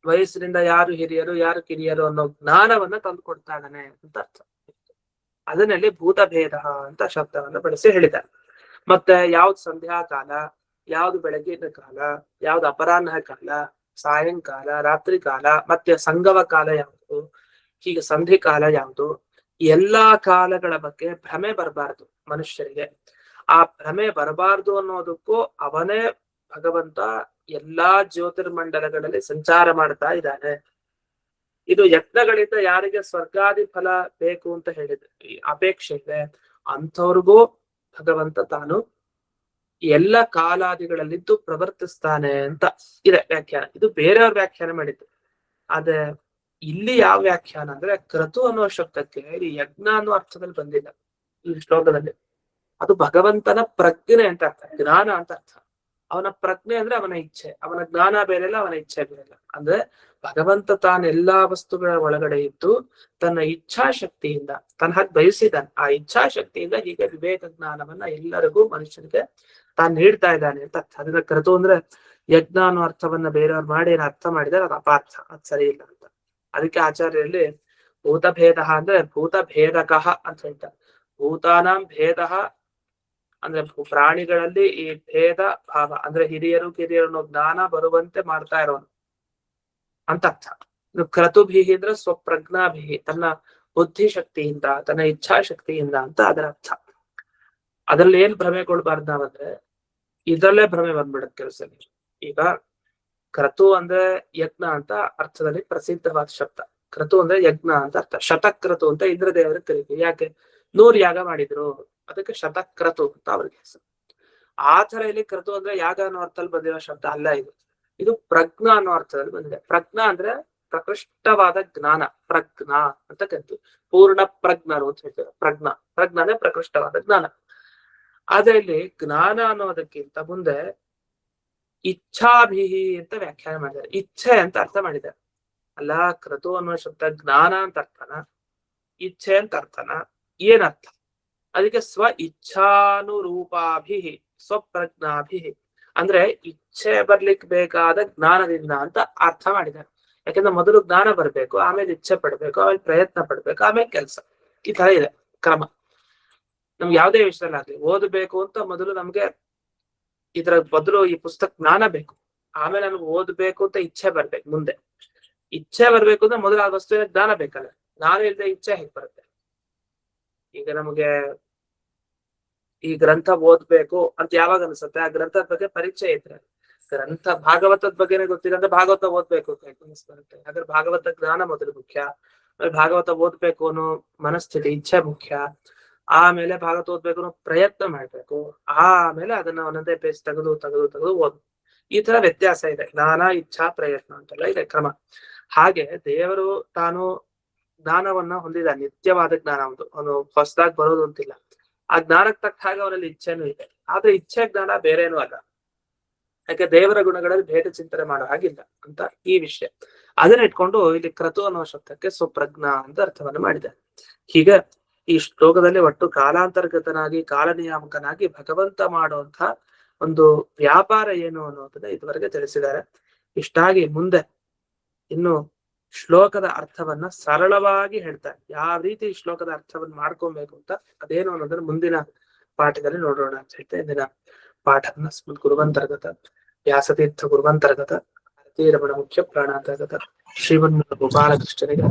S4: ವಯಸ್ಸಿನಿಂದ ಯಾರು ಹಿರಿಯರು ಯಾರು ಕಿರಿಯರು ಅನ್ನೋ ಜ್ಞಾನವನ್ನ ತಂದು ಕೊಡ್ತಾ ಇದ್ದಾನೆ ಅಂತ ಅರ್ಥ. ಅದನ್ನಲ್ಲಿ ಭೂತ ಭೇದ ಅಂತ ಶಬ್ದವನ್ನ ಬಳಸಿ ಹೇಳಿದ್ದಾರೆ. ಮತ್ತೆ ಯಾವ್ದು ಸಂಧ್ಯಾ ಕಾಲ, ಯಾವ್ದು ಬೆಳಗಿನ ಕಾಲ, ಯಾವ್ದು ಅಪರಾಹ್ನ ಕಾಲ, ಸಾಯಂಕಾಲ, ರಾತ್ರಿ ಕಾಲ, ಮತ್ತೆ ಸಂಗಮ ಕಾಲ ಯಾವುದು, ಹೀಗೆ ಸಂಧಿ ಕಾಲ ಯಾವುದು, ಎಲ್ಲಾ ಕಾಲಗಳ ಬಗ್ಗೆ ಭ್ರಮೆ ಬರಬಾರ್ದು ಮನುಷ್ಯರಿಗೆ. ಆ ಭ್ರಮೆ ಬರಬಾರ್ದು ಅನ್ನೋದಕ್ಕೂ ಅವನೇ ಭಗವಂತ ಎಲ್ಲಾ ಜ್ಯೋತಿರ್ಮಂಡಲಗಳಲ್ಲಿ ಸಂಚಾರ ಮಾಡ್ತಾ ಇದ್ದಾನೆ. ಇದು ಯತ್ನಗಳಿಂದ ಯಾರಿಗೆ ಸ್ವರ್ಗಾದಿ ಫಲ ಬೇಕು ಅಂತ ಹೇಳಿದ್ರೆ ಅಪೇಕ್ಷೆ ಇದೆ ಅಂಥವ್ರಿಗೂ ಭಗವಂತ ತಾನು ಎಲ್ಲ ಕಾಲಾದಿಗಳಲ್ಲಿದ್ದು ಪ್ರವರ್ತಿಸ್ತಾನೆ ಅಂತ ಇದೆ ವ್ಯಾಖ್ಯಾನ. ಇದು ಬೇರೆಯವ್ರ ವ್ಯಾಖ್ಯಾನ ಮಾಡಿದ್ದು. ಆದ್ರೆ ಇಲ್ಲಿ ಯಾವ ವ್ಯಾಖ್ಯಾನ ಅಂದ್ರೆ ಕ್ರತು ಅನ್ನೋ ಶಬ್ದಕ್ಕೆ ಇಲ್ಲಿ ಯಜ್ಞ ಅನ್ನೋ ಅರ್ಥದಲ್ಲಿ ಬಂದಿಲ್ಲ ಈ ಶ್ಲೋಕದಲ್ಲಿ. ಅದು ಭಗವಂತನ ಪ್ರಜ್ಞೆ ಅಂತ ಅರ್ಥ, ಜ್ಞಾನ ಅಂತ ಅರ್ಥ. ಅವನ ಪ್ರಜ್ಞೆ ಅಂದ್ರೆ ಅವನ ಇಚ್ಛೆ, ಅವನ ಜ್ಞಾನ ಬೇರೆ ಇಲ್ಲ, ಅವನ ಇಚ್ಛೆ ಬೇರೆ ಇಲ್ಲ. ಅಂದ್ರೆ ಭಗವಂತ ತಾನೆಲ್ಲಾ ವಸ್ತುಗಳ ಒಳಗಡೆ ಇದ್ದು ತನ್ನ ಇಚ್ಛಾಶಕ್ತಿಯಿಂದ ತನ್ನ ಹಾಗೆ ಬಯಸಿದಾನೆ. ಆ ಇಚ್ಛಾಶಕ್ತಿಯಿಂದ ಹೀಗೆ ವಿವೇಕ ಜ್ಞಾನವನ್ನ ಎಲ್ಲರಿಗೂ ಮನುಷ್ಯನಿಗೆ ತಾನು ನೀಡ್ತಾ ಇದ್ದಾನೆ ಅಂತ ಅರ್ಥ. ಅದನ್ನ ಕ್ರತು ಅಂದ್ರೆ ಯಜ್ಞ ಅನ್ನೋ ಅರ್ಥವನ್ನ ಬೇರೆಯವ್ರು ಮಾಡಿ ಏನ್ ಅರ್ಥ ಮಾಡಿದಾರೆ ಅದು ಅಪಾರ್ಥ, ಅದು ಸರಿ ಇಲ್ಲ ಅಂತ. ಅದಕ್ಕೆ ಆಚಾರ್ಯರಲ್ಲಿ ಭೂತಭೇದ ಅಂದ್ರೆ ಭೂತಭೇದಕಃ ಅಂತ ಹೇಳ್ತಾರೆ. ಭೂತಾನಾಂ ಭೇದ ಅಂದ್ರೆ ಪ್ರಾಣಿಗಳಲ್ಲಿ ಈ ಭೇದ ಭಾವ ಅಂದ್ರೆ ಹಿರಿಯರು ಕಿರಿಯರು ಅನ್ನೋ ಜ್ಞಾನ ಬರುವಂತೆ ಮಾಡ್ತಾ ಇರೋನು ಅಂತ ಅರ್ಥ. ಕ್ರತುಭಿಹಿ ಅಂದ್ರೆ ಸ್ವಪ್ರಜ್ಞಾಭಿಹಿ, ತನ್ನ ಬುದ್ಧಿಶಕ್ತಿಯಿಂದ ತನ್ನ ಇಚ್ಛಾಶಕ್ತಿಯಿಂದ ಅಂತ ಅದರ ಅರ್ಥ. ಅದ್ರಲ್ಲಿ ಏನ್ ಭ್ರಮೆ ಕೊಡ್ಬಾರ್ದು ನಾವಂದ್ರೆ ಇದರಲ್ಲೇ ಭ್ರಮೆ ಬಂದ್ಬಿಡತ್ ಕೆಲಸ. ಈಗ ಕ್ರತು ಅಂದ್ರೆ ಯಜ್ಞ ಅಂತ ಅರ್ಥದಲ್ಲಿ ಪ್ರಸಿದ್ಧವಾದ ಶಬ್ದ. ಕ್ರತು ಅಂದ್ರೆ ಯಜ್ಞ ಅಂತ ಅರ್ಥ. ಶತಕ್ರತು ಅಂತ ಇಂದ್ರದೇವರಿಗೆ ಕರೀತೀವಿ. ಯಾಕೆ? 100 ಯಾಗ ಮಾಡಿದ್ರು, ಅದಕ್ಕೆ ಶತಕ್ರತು ಅಂತ ಅವ್ರಿಗೆ ಹೆಸರು. ಆ ತರ ಇಲ್ಲಿ ಕ್ರತು ಅಂದ್ರೆ ಯಾಗ ಅನ್ನೋ ಅರ್ಥದಲ್ಲಿ ಬಂದಿರೋ ಶಬ್ದ ಅಲ್ಲ ಇದು. ಇದು ಪ್ರಜ್ಞಾ ಅನ್ನೋ ಅರ್ಥದಲ್ಲಿ ಬಂದಿದೆ. ಪ್ರಜ್ಞಾ ಅಂದ್ರೆ ಪ್ರಕೃಷ್ಟವಾದ ಜ್ಞಾನ, ಪ್ರಜ್ಞಾ ಅಂತ ಕರಿತೀವಿ. ಪೂರ್ಣ ಪ್ರಜ್ಞರು ಅಂತ ಹೇಳ್ತಾರೆ. ಪ್ರಜ್ಞಾ ಅಂದ್ರೆ ಪ್ರಕೃಷ್ಟವಾದ ಜ್ಞಾನ. ಆದ್ರೆ ಇಲ್ಲಿ ಜ್ಞಾನ ಅನ್ನೋದಕ್ಕಿಂತ ಮುಂದೆ ಇಚ್ಛಾಭಿಹಿ ಅಂತ ವ್ಯಾಖ್ಯಾನ ಮಾಡಿದ್ದಾರೆ. ಇಚ್ಛೆ ಅಂತ ಅರ್ಥ ಮಾಡಿದ್ದಾರೆ. ಅಲ್ಲ, ಕ್ರತು ಅನ್ನೋ ಶಬ್ದ ಜ್ಞಾನ ಅಂತ ಅರ್ಥನ, ಇಚ್ಛೆ ಅಂತ ಅರ್ಥನ, ಏನರ್ಥ? ಅದಕ್ಕೆ ಸ್ವ ಇಚ್ಛಾನುರೂಪಾಭಿಹಿ ಸ್ವಪ್ರಜ್ಞಾಭಿಹಿ ಅಂದ್ರೆ ಇಚ್ಛೆ ಬರ್ಲಿಕ್ಕೆ ಬೇಕಾದ ಜ್ಞಾನದಿಂದ ಅಂತ ಅರ್ಥ ಮಾಡಿದ್ದಾರೆ. ಯಾಕಂದ್ರೆ ಮೊದಲು ಜ್ಞಾನ ಬರ್ಬೇಕು, ಆಮೇಲೆ ಇಚ್ಛೆ ಪಡ್ಬೇಕು, ಆಮೇಲೆ ಪ್ರಯತ್ನ ಪಡ್ಬೇಕು, ಆಮೇಲೆ ಕೆಲಸ. ಈ ತರ ಇದೆ ಕ್ರಮ. ನಮ್ಗೆ ಯಾವುದೇ ವಿಷಯದಲ್ಲಾಗ್ಲಿ ಓದಬೇಕು ಅಂತ ಮೊದಲು ನಮ್ಗೆ ಇದ್ರ ಬದಲು ಈ ಪುಸ್ತಕ ಜ್ಞಾನ ಬೇಕು, ಆಮೇಲೆ ನಮ್ಗೆ ಓದ್ಬೇಕು ಅಂತ ಇಚ್ಛೆ ಬರ್ಬೇಕು. ಮುಂದೆ ಇಚ್ಛೆ ಬರ್ಬೇಕು ಅಂದ್ರೆ ಮೊದಲು ಆ ವಸ್ತುವಿನ ಜ್ಞಾನ ಬೇಕಲ್ಲ. ಜ್ಞಾನ ಇಲ್ಲದೆ ಇಚ್ಛೆ ಹೇಗೆ ಬರುತ್ತೆ? ಈಗ ನಮಗೆ ಈ ಗ್ರಂಥ ಓದ್ಬೇಕು ಅಂತ ಯಾವಾಗ ಅನ್ಸುತ್ತೆ? ಆ ಗ್ರಂಥದ ಬಗ್ಗೆ ಪರಿಚಯ ಇದ್ರೆ. ಗ್ರಂಥ ಭಾಗವತದ ಬಗ್ಗೆನೇ ಗೊತ್ತಿಲ್ಲ ಅಂದ್ರೆ ಭಾಗವತ ಓದ್ಬೇಕು ಅಂತ ಅನಿಸ್ಬರುತ್ತೆ. ಹಾಗಾದ್ರೆ ಭಾಗವತ ಜ್ಞಾನ ಮೊದಲು ಮುಖ್ಯ, ಆಮೇಲೆ ಭಾಗವತ ಓದ್ಬೇಕು ಅನ್ನೋ ಮನಸ್ಥಿತಿ ಇಚ್ಛೆ ಮುಖ್ಯ, ಆಮೇಲೆ ಭಾಗವತ ಓದ್ಬೇಕು ಅನ್ನೋ ಪ್ರಯತ್ನ ಮಾಡ್ಬೇಕು, ಆಮೇಲೆ ಅದನ್ನ ಒಂದೊಂದೇ ಪೇಜ್ ತೆಗೆದು ಓದ್. ಈ ತರ ವ್ಯತ್ಯಾಸ ಇದೆ. ಜ್ಞಾನ, ಇಚ್ಛಾ, ಪ್ರಯತ್ನ ಅಂತೆಲ್ಲ ಇದೆ ಕ್ರಮ. ಹಾಗೆ ದೇವರು ತಾನು ಜ್ಞಾನವನ್ನ ಹೊಂದಿದ, ನಿತ್ಯವಾದ ಜ್ಞಾನ ಅವನು ಹೊಸದಾಗಿ ಬರೋದು ಅಂತಿಲ್ಲ. ಆ ಜ್ಞಾನಕ್ಕೆ ತಕ್ಕ ಹಾಗೆ ಅವರಲ್ಲಿ ಇಚ್ಛೆನೂ ಇದೆ. ಆದ್ರೆ ಇಚ್ಛೆ ಜ್ಞಾನ ಬೇರೇನೂ ಅಲ್ಲ. ಯಾಕೆ? ದೇವರ ಗುಣಗಳಲ್ಲಿ ಭೇದ ಚಿಂತನೆ ಮಾಡೋ ಹಾಗಿಲ್ಲ ಅಂತ ಈ ವಿಷಯ. ಅದನ್ನ ಇಟ್ಕೊಂಡು ಇಲ್ಲಿ ಕ್ರತು ಅನ್ನೋ ಶಬ್ದಕ್ಕೆ ಸ್ವಪ್ರಜ್ಞಾ ಅಂತ ಅರ್ಥವನ್ನು ಮಾಡಿದ್ದಾರೆ. ಹೀಗೆ ಈ ಶ್ಲೋಕದಲ್ಲಿ ಒಟ್ಟು ಕಾಲಾಂತರ್ಗತನಾಗಿ ಕಾಲನಿಯಾಮಕನಾಗಿ ಭಗವಂತ ಮಾಡುವಂತಹ ಒಂದು ವ್ಯಾಪಾರ ಏನು ಅನ್ನೋದನ್ನ ಇದುವರೆಗೆ ತಿಳಿಸಿದ್ದಾರೆ. ಇಷ್ಟಾಗಿ ಮುಂದೆ ಇನ್ನು ಶ್ಲೋಕದ ಅರ್ಥವನ್ನ ಸರಳವಾಗಿ ಹೇಳ್ತಾರೆ. ಯಾವ ರೀತಿ ಈ ಶ್ಲೋಕದ ಅರ್ಥವನ್ನು ಮಾಡ್ಕೊಬೇಕು ಅಂತ ಅದೇನು ಅನ್ನೋದನ್ನ ಮುಂದಿನ ಪಾಠದಲ್ಲಿ ನೋಡೋಣ ಅಂತ ಹೇಳ್ತಾ ಇಂದಿನ ಪಾಠವನ್ನ ಸ್ಮೃತ್ ಗುರುವಂತರ್ಗತ ವ್ಯಾಸತೀರ್ಥ ಗುರುವಂತರ್ಗತ ರಮಣ ಮುಖ್ಯ ಪ್ರಾಣಾಂತರ್ಗತ ಶ್ರೀಮನ್ ಗೋಪಾಲಕೃಷ್ಣನಿಗೆ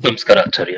S1: ನಮಸ್ಕಾರ ಆಚಾರ್ಯ.